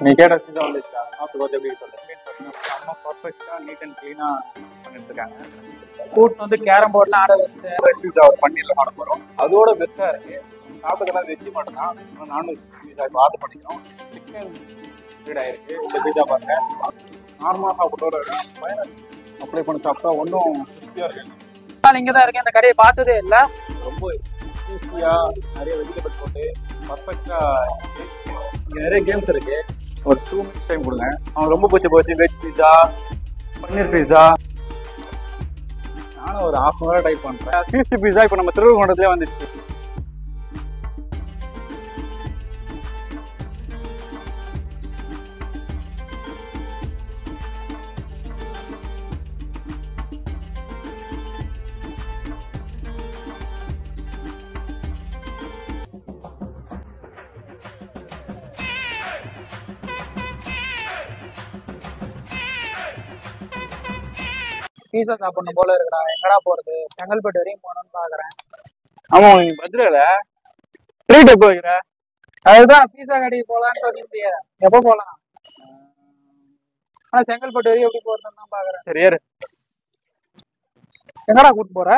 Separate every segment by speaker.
Speaker 1: நீ கேட்ட தான் வந்துச்சா சாப்பிட்டு கொஞ்சம் எப்படி சொல்லுங்க. செம்ம பர்ஃபெக்டா நீட் அண்ட் கிளீனா பண்ணிட்டு இருக்காங்க. கூட்டு வந்து கேரம் போர்ட்ல ஆட வச்சுட்டு பன்னீர்ல ஆட போறோம். அதோட பெஸ்டா இருக்கு. சாப்பிட்டதெல்லாம் வெஜ்ஜு மட்டும் தான். நான்வெஜ் பீஸா இப்போ ஆர்டர் பண்ணிக்கிறோம். சிக்கன் ஃபீட் ஆயிருக்கு. இந்த பீஸா பாருங்க, நார்மலா சாப்பிட்டோட மைனஸ் அப்ளை பண்ணி சாப்பிட்டா ஒன்றும் திருப்தியா இருக்கு.
Speaker 2: இங்கே தான் இருக்கேன். இந்த கடையை பார்த்ததே இல்லை.
Speaker 1: ரொம்ப ஈஸியா நிறைய வெஜிடபிள் போட்டு பர்ஃபெக்டா இங்க நிறைய கேம்ஸ் இருக்கு. ஒரு 2 minutes டைம் கொடுங்க. அவன் ரொம்ப போச்சு வெஜ் பீஸா, பன்னீர் பீஸா. நானும் ஒரு ½ hour டைப் பண்றேன். ஃபீஸ்ட் பீஸா இப்போ நம்ம திருவண்ணாமலையிலே வந்துச்சு.
Speaker 2: பீஸா சாப்பிடணும் போல இருக்கிறா. எங்கடா போறது? செங்கல்பட்டு வரையும் போகணும்னு பாக்குறேன்.
Speaker 1: ஆமா, நீ பர்த்டேல ட்ரீட் எப்போ வைக்கிற?
Speaker 2: அதுதான் பீஸா கடைக்கு போலான்னு சொல்லியிருந்தியே. எப்போ போலாம்? ஆனா செங்கல்பட்டு வரையும் எப்படி போறதுன்னு தான் பாக்குறேன்.
Speaker 1: சரி ஏறு.
Speaker 2: எங்கடா கூட்டு போற?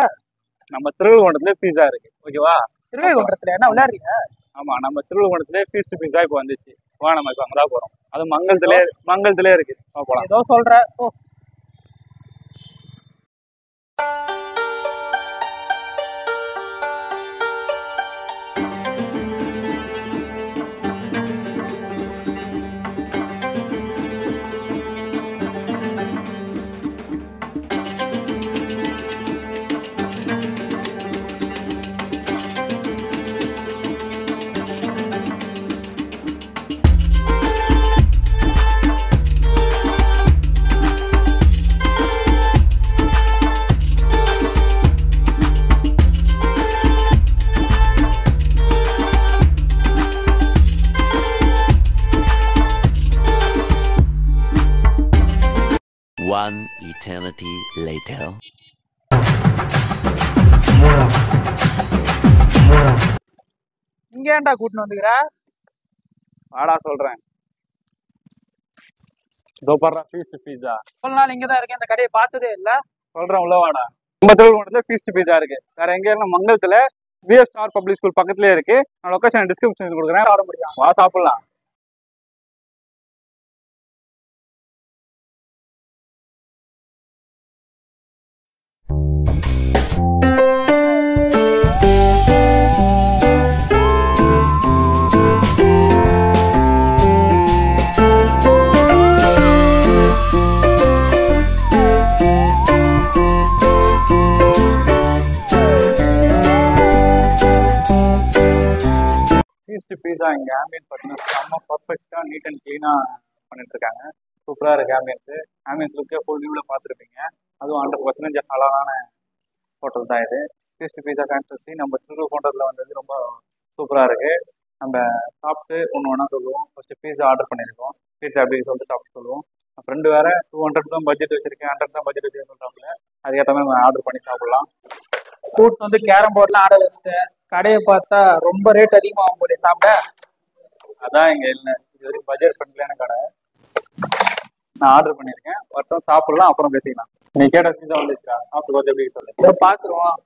Speaker 1: நம்ம திருவண்ணாமலையிலே பீஸா இருக்கு, ஓகேவா?
Speaker 2: திருவைகுன்றத்துல என்ன விளையாடுறீங்க?
Speaker 1: ஆமா, நம்ம திருவண்ணாமலையிலே ஃபீஸ்ட் பீஸா இப்போ வந்துச்சு. வா, நம்ம இப்போ அங்கதான் போறோம். அது மங்கலத்திலே இருக்கு. போலாம்.
Speaker 2: ஏதோ சொல்ற. ஓ,
Speaker 3: One eternity later.
Speaker 2: இங்க ஏன்டா கூட்டின்னு வந்துக்கிற?
Speaker 1: வாடா சொல்றேன். இதோ பாடுறா ஃபீஸ்ட் பீஸா.
Speaker 2: இவ்வளவு நாள் இங்கதான் இருக்கேன். இந்த கடையை பார்த்ததே இல்ல.
Speaker 1: சொல்றேன், உள்ள வாடா. நம்ம திருவண்ணாமலையில ஃபீஸ்ட் பீஸா இருக்கு. வேற எங்க இல்ல, மங்கலத்துல பிஎஸ்ஆர் பப்ளிக் ஸ்கூல் பக்கத்துலயே இருக்கு. நான் லொகேஷன் டிஸ்கிரிப்ஷன் கொடுக்குறேன், வர முடியும். வா சாப்பிடலாம். ஃபீஸ்ட் பீஸா இங்க ஆம்பியன்ஸ் பார்த்தீங்கன்னா செம்ம பர்ஃபெக்டா நீட் அண்ட் கிளீனா பண்ணிட்டு இருக்காங்க. சூப்பரா இருக்கு ஆம்பியன்ஸ் லுக்கே ஃபுல் வியூல பார்த்துருப்பீங்க. அதுவும் 100% அழகான ஹோட்டல் தான் இது. ஃபீஸ்ட் பீஸா ஃபேன்டசி நம்ம திருவண்ணாமலையில் வந்தது ரொம்ப சூப்பரா இருக்கு. நம்ம சாப்பிட்டு ஒன்று சொல்லுவோம். ஃபர்ஸ்ட் பீஸா ஆர்டர் பண்ணியிருக்கோம். பீஸா எப்படி சொல்லிட்டு சாப்பிட்டு சொல்லுவோம். ஃப்ரெண்டு வேற 200 தான் பட்ஜெட் வச்சிருக்கேன், 100 தான் பட்ஜெட் வச்சிருக்கேன் சொல்றாங்க. அதுக்கேற்ற மாதிரி நம்ம ஆர்டர் பண்ணி சாப்பிடலாம்.
Speaker 2: கூட்டு வந்து கேரம் போர்ட்ல ஆட வச்சுட்டேன். கடையை பார்த்தா ரொம்ப ரேட் அதிகமாகும் போல சாப்பிட.
Speaker 1: அதான் இங்க இல்லை, இது வரைக்கும் பட்ஜெட் பண்ணலான கடை. நான் ஆர்டர் பண்ணியிருக்கேன். ஒருத்தம் சாப்பிடலாம், அப்புறம் பேசிக்கலாம். நீ கேட்ட பீஸா வந்துச்சா சாப்பிட்டு கொஞ்சம் எப்படி சொல்லு.
Speaker 2: பாத்துருவோம்.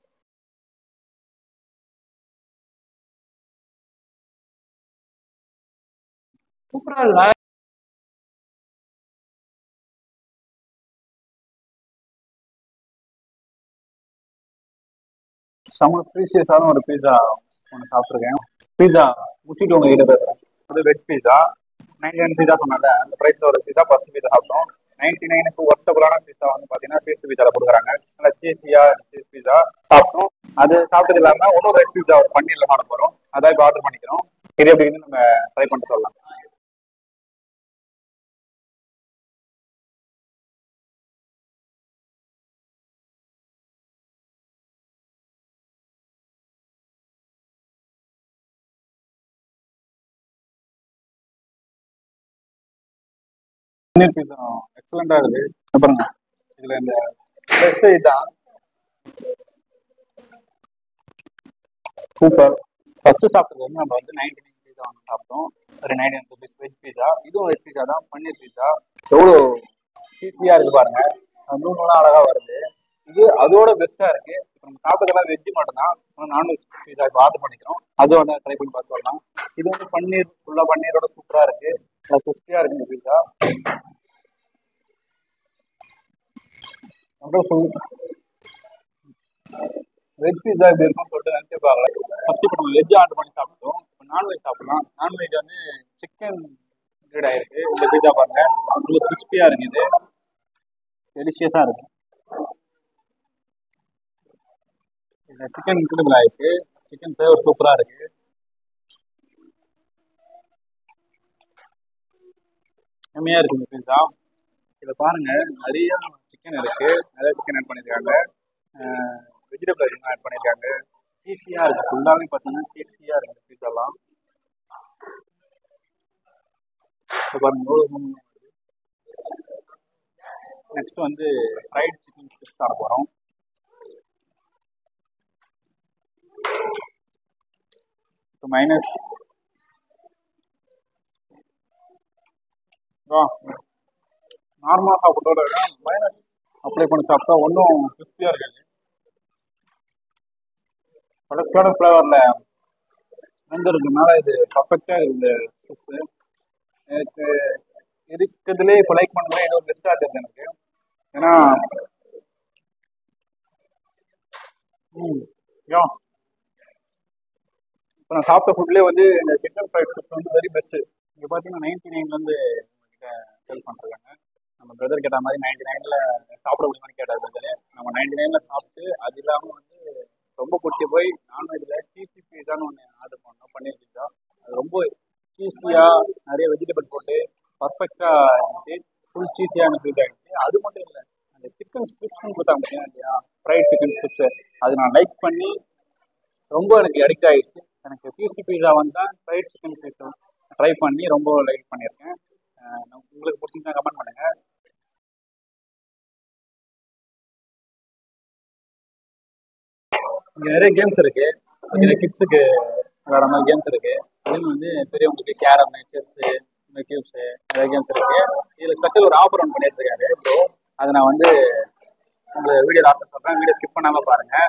Speaker 2: சூப்பரா இல்ல?
Speaker 1: செம்ம ப்ரீஷியஸான ஒரு பீஸா ஒன்று சாப்பிட்ருக்கேன். பீஸா முடிச்சுட்டு உங்ககிட்ட பேசுகிறேன். அது வெஜ் பீஸா 99 பீஸா சொன்னால அந்த ப்ரைஸில் ஒரு பீஸா ஃபர்ஸ்ட் பீஸா சாப்பிட்டோம். 99க்கு ஒர்த்தபுளான பீஸா வந்து பார்த்தீங்கன்னா ஃபீஸ்ட் பீஸாவில் கொடுக்குறாங்க. நல்லா சீஸியா சீஸ் பீஸா சாப்பிட்டோம். அது சாப்பிட்டது இல்லாமல் இன்னும் வெஜ் பீஸா ஒரு பன்னீரில் சாப்பிட போகிறோம். அதான் இப்போ ஆர்டர் பண்ணிக்கிறோம். இது எப்படின்னு நம்ம ட்ரை பண்ணிட்டு சொல்லலாம். பன்னீர் பீஸா எக்ஸலண்டாக இருக்குது. அப்புறங்க இதில் இந்த ஃப்ரெஷ் இதுதான் சூப்பர். ஃபர்ஸ்ட் சாப்பிட்டது வந்து நம்ம வந்து 99 பீஸா வந்து சாப்பிட்டோம். ஒரு 99 rupees வெஜ் பீஸா. இதுவும் வெஜ் பீஸா தான், பன்னீர் பீஸா. எவ்வளோ ஈஸியாக இருக்கு பாருங்க, நூலாம் அழகா வருது. இது அதோட பெஸ்டா இருக்கு. இப்போ நம்ம சாப்பிட்டதெல்லாம் வெஜ் மட்டும் தான், நான்வெஜ் பீஸா இப்போ ஆர்டர் பண்ணிக்கிறோம். அதோட ட்ரை பண்ணி பார்த்து வரலாம். இது வந்து பன்னீர், ஃபுல்லா பன்னீரோட சூப்பரா இருக்கு, நல்லா கிறிஸ்பியா இருக்கு இந்த பீஸா. வெஜ் பீஸா இப்படி இருக்கும்னு சொல்லிட்டு நினைச்சு பாருங்க. ஃபர்ஸ்ட் இப்போ நம்ம வெஜ் ஆர்டர் பண்ணி சாப்பிட்டோம், இப்போ நான்வெஜ் சாப்பிடலாம். நான்வெஜ் வந்து சிக்கன் கிரேட் ஆயிருக்கு. இந்த பீஸா பாருங்க, ரொம்ப கிறிஸ்பியா இருக்குது, டெலிஷியஸா இருக்கு. இந்த சிக்கன் இன்க்ரெடிபிள் ஆயிருக்கு, சிக்கன் ஃப்ளேவர் சூப்பரா இருக்கு. செம்மையா இருக்கு இந்த பீஸா. இதை பாருங்க, நிறைய சிக்கன் இருக்கு, நிறைய சிக்கன் ஆட் பண்ணியிருக்காங்க, வெஜிடபிள் அதிகமாக ஆட் பண்ணியிருக்காங்க. சீஸியா இருக்கு, ஃபுல்லாவே பார்த்தீங்கன்னா சீஸியா இருக்கு பீஸாலாம். இப்போ பாருங்க, நெக்ஸ்ட் வந்து ஃப்ரைட் சிக்கன் சிப்ஸ் சாப்பிட போகிறோம். இப்போ மைனஸ் நார்மலாக சாப்பிட்டோட விட மைனஸ் அப்ளை பண்ணி சாப்பிட்டா ஒன்றும் கிறிஸ்பியாக இருக்காது. பழக்கோட ஃப்ளேவரில் வெந்திருக்குனால இது பர்ஃபெக்டாக இருக்குது சிப்ஸு. எனக்கு இருக்கிறதுலே இப்போ லைக் பண்ணுறது ஏதோ பெஸ்ட்டாக இருக்குது எனக்கு. ஏன்னா இப்போ நான் சாப்பிட்ட ஃபுட்லேயே வந்து இந்த சிக்கன் ஃப்ரைட் சிப்ஸ் வந்து வெரி பெஸ்ட்டு. இங்கே பார்த்தீங்கன்னா 99லேருந்து உங்ககிட்ட சேல் பண்ணுறாங்க. நம்ம பிரதர் கேட்ட மாதிரி 99ல் சாப்பிட முடியுமான்னு கேட்டார் பிரதர். நம்ம 99ல் சாப்பிட்டு அது இல்லாமல் வந்து ரொம்ப பிடிச்சி போய் நான்வெஜ்ஜில் சீசி பீஸான்னு ஒன்று ஆர்டர் பண்ணோம், பன்னீர் பீஸா. அது ரொம்ப சீஸியாக நிறைய வெஜிடபிள் போட்டு பர்ஃபெக்டாக இருந்துச்சு, ஃபுல் சீஸியான பீஸா ஆகிடுச்சு. அது மட்டும் இல்லை, அந்த சிக்கன் ஸ்ட்ரிப்ஸ்ன்னு கொடுத்தாங்க பார்த்தீங்கன்னா இல்லையா, ஃப்ரைட் சிக்கன் ஸ்ட்ரிப்ஸு, அது நான் லைக் பண்ணி ரொம்ப எனக்கு அடிக்ட் ஆகிடுச்சு. எனக்கு சீசி பீஸா வந்தால் ஃப்ரைட் சிக்கன் பீஸா ட்ரை பண்ணி ரொம்ப லைக் பண்ணியிருக்கேன். உங்களுக்கு பிடிச்சிருந்தா கமெண்ட் பண்ணுங்கள். இங்கே நிறைய கேம்ஸ் இருக்கு, இதில் கிட்ஸுக்கு வேற மாதிரி கேம்ஸ் இருக்கு. அதுவும் வந்து பெரியவங்களுக்கு கேரம், செஸ்ஸு, இந்த கியூப்ஸு, நிறைய கேம்ஸ் இருக்கு. இதில் ஸ்பெஷல் ஒரு ஆஃபர் ஒன்று பண்ணிட்டு இருக்காரு. ஸோ அதை நான் வந்து உங்கள் வீடியோ லாஸ்ட்டாக சொல்கிறேன், வீடியோ ஸ்கிப் பண்ணாமல் பாருங்கள்.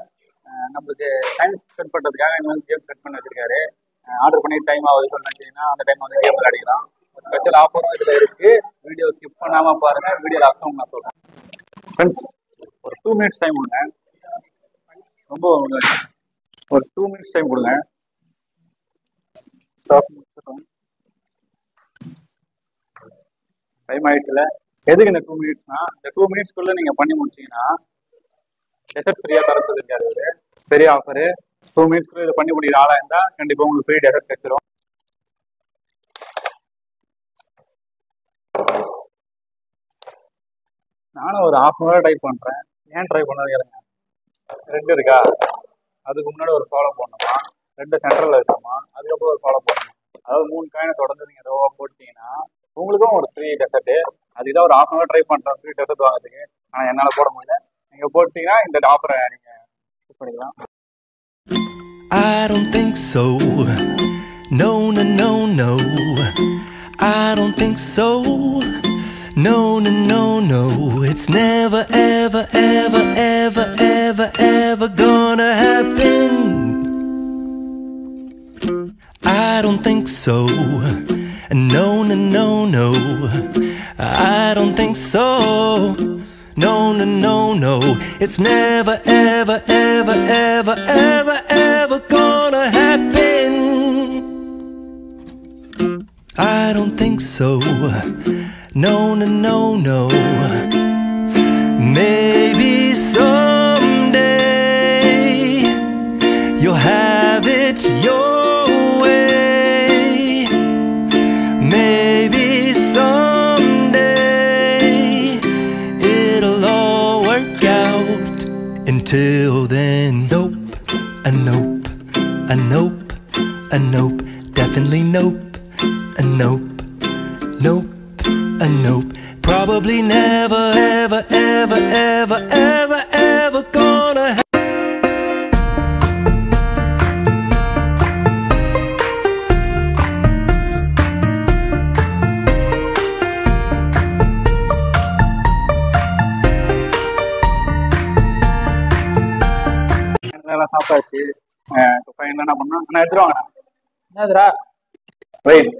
Speaker 1: நம்மளுக்கு டைம் ஸ்பெண்ட் பண்ணுறதுக்காக இந்த வந்து கேம் செட் பண்ணி வச்சிருக்காரு. ஆர்டர் பண்ணி டைம் ஆகுது சொன்னீங்கன்னா அந்த டைம் வந்து கேம் விளையாடிக்கலாம். ஸ்பெஷல் ஆஃபரும் இதில் இருக்குது. வீடியோ ஸ்கிப் பண்ணாமல் பாருங்கள், வீடியோ லாஸ்ட்டாக நான் சொல்கிறேன். ஃப்ரெண்ட்ஸ், ஒரு 2 minutes டைம் கொடுங்க, ரொம்ப ஒரு 2 minutes டைம் கொடுங்க. டைம் ஆயிடுச்சுல. எதுக்கு இந்த 2 minutesனா, இந்த 2 minutesக்குள்ள நீங்க பண்ணி முடிச்சீங்கன்னா டெசர்ட் ஃப்ரீயா தரது இருக்காது. பெரிய ஆஃபரு. 2 minutesக்குள்ள இதை பண்ணி முடிக்கிற ஆளா இருந்தா கண்டிப்பா உங்களுக்கு ஃப்ரீ டெசர்ட் கிடைச்சிரும். நானும் ஒரு 1/2 hour ட்ரை பண்றேன். ஏன் ட்ரை பண்ணது கேளுங்க. ரெட் இருக்கா, அதுக்கு முன்னாடி ஒரு ஃபாலோ பண்ணணுமா, ரெண்டு சென்டரில் இருக்கணுமா, அதுக்கப்புறம் ஒரு ஃபாலோ பண்ணணும். அதாவது 3 காயினை தொடர்ந்து நீங்கள் ரோவா போட்டீங்கன்னா உங்களுக்கும் ஒரு ஃப்ரீ டெசர்ட்டு. அதுதான் ஒரு 1/2 hour ட்ரை பண்ணுறேன் ஃப்ரீ டெசர்ட் வாங்குறதுக்கு. ஆனால் என்னால் போட முடியல. நீங்கள் போட்டிங்கன்னா இந்த ஆஃபரை நீங்கள் யூஸ் பண்ணிக்கலாம்.
Speaker 4: I don't think so. No, no, no, no. I don't think so. No, no, no, no. It's never, ever, ever, ever, ever, ever gonna happen. I don't think so. No, no, no, no. I don't think so. No, no, no, no. It's never, ever, ever, ever, ever, ever gonna happen. I don't think so. No, no, no, no. Maybe someday you'll have it your way. Maybe someday it'll all work out. Until then, nope, a nope, a nope, a nope, definitely nope, a nope, nope, a nope. Probably never, ever, ever, ever, ever, ever gonna happen.
Speaker 1: எல்லாம் சாப்பிட்டாச்சு. இப்போ பையன் என்ன பண்ணா நான் எடுத்துருவாங்கண்ணா.
Speaker 2: என்னதுடா?
Speaker 1: Wait.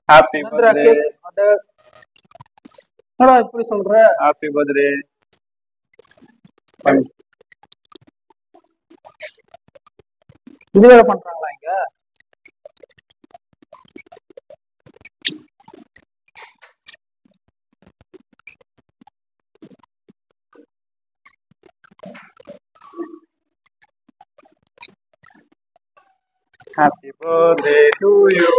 Speaker 1: Happy
Speaker 2: என்னதுடா
Speaker 1: birthday.
Speaker 2: Cake? என்னடா இப்படி சொல்ற?
Speaker 1: Happy birthday.
Speaker 2: இது வேற பண்றாங்களா இங்க?
Speaker 1: Happy birthday to you.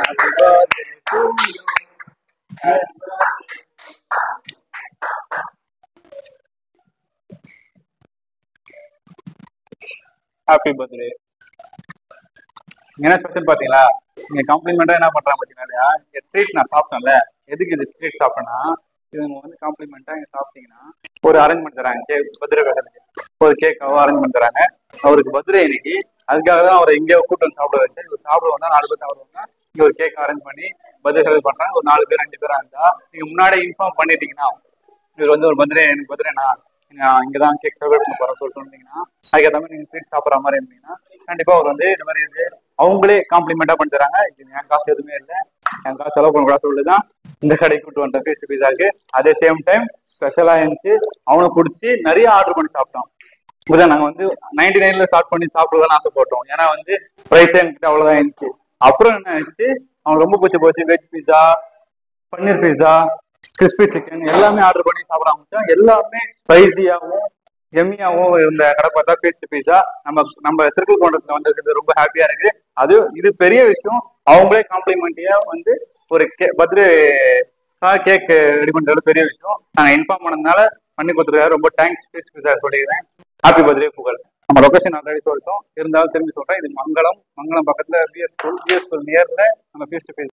Speaker 1: Happy birthday to you. Happy birthday. என்ன ஸ்பெஷல் பாத்தீங்களா? நீங்க காம்ப்ளிமெண்டா என்ன பண்றாங்க பாத்தீங்களா? இங்க ட்ரீட் நான் சாப்பிட்டேன்ல, எதுக்கு இது ட்ரீட் சாப்பிட்டேன்னா, இவங்க வந்து காம்ப்ளிமெண்டா இங்க சாப்பிட்டீங்கன்னா ஒரு அரேஞ்ச்மெண்ட் தராங்க. கேக் பர்த்டே பேசுறதுக்கு ஒரு கேக்காவோ அரேஞ்ச்மெண்ட் தராங்க. அவருக்கு பர்த்டே இன்னைக்கு, அதுக்காக தான் அவரை இங்கே கூட்டு வந்து சாப்பிட வச்சு இவர் சாப்பிட வந்தா 4 பேர் சாப்பிடுவாங்க. இங்க ஒரு கேக் அரேஞ்ச் பண்ணி பர்த்டே செலிப்ரேட் பண்றாங்க. ஒரு 4 பேர் 5 பேரா இருந்தா நீங்க முன்னாடி இன்ஃபார்ம் பண்ணிட்டீங்கன்னா, இவர் வந்து ஒரு பர்த்டே எனக்கு பர்த்டேனா இங்கதான் கேக் செலிப்ரேட் பண்ண போறேன் சொல்லிட்டு இருந்தீங்கன்னா, அதுக்கேற்ற மாதிரி நீங்க ஸ்வீட் சாப்பிட்ற மாதிரி இருந்தீங்கன்னா கண்டிப்பா அவர் வந்து இந்த மாதிரி இது அவங்களே காம்ப்ளிமெண்டா பண்ணி தராங்க. இது என் காசு எதுவுமே இல்லை, என் காசு செலவு பண்ண கூட சொல்லிதான் இந்த கடைக்கு கூட்டு வந்த ஃபீஸ்ட் பீஸாக்கு. அதே சேம் டைம் ஸ்பெஷலா இருந்துச்சு. அவனுக்கு பிடிச்சி நிறைய ஆர்டர் பண்ணி சாப்பிட்டோம். இப்பதான் நாங்க வந்து 99ல ஸ்டார்ட் பண்ணி சாப்பிடுறதுன்னு ஆசைப்பட்டோம். ஏன்னா வந்து ப்ரைஸே என்கிட்ட அவ்வளவுதான் இருந்துச்சு. அப்புறம் என்ன ஆயிடுச்சு, அவனுக்கு ரொம்ப பிடிச்சி போச்சு. வெஜ் பீஸா, பன்னீர் பீஸா, கிறிஸ்பி சிக்கன் எல்லாமே ஆர்டர் பண்ணி சாப்பிட ஆரம்பிச்சோம். எல்லாமே ஸ்பைசியாகவும் எம்மியாகவும் இருந்த கடை பார்த்தா ஃபீஸ்ட் பீஸா நம்ம திருக்கல் கொண்டதுல வந்திருக்கிறது ரொம்ப ஹாப்பியா இருக்கு. அது இது பெரிய விஷயம். அவங்களே காம்ப்ளிமெண்டியா வந்து ஒரு பர்த்டே கேக் ரெடி பண்றது பெரிய விஷயம். நாங்க இன்ஃபார்ம் பண்ணதுனால பண்ணி கொடுத்துருக்காரு. ரொம்ப தேங்க்ஸ் ஃபீஸ்ட் பீஸா சொல்லிடுறேன். ஹாப்பி பர்த்டே புகழ். நம்ம லொகேஷன் ஆல்ரெடி சொல்லிட்டோம், இருந்தாலும் திரும்பி சொல்றேன். இது மங்களம் பக்கத்துல பிஎஸ் ஸ்கூல் நியர்ல நம்ம ஃபீஸ்ட் பீஸ்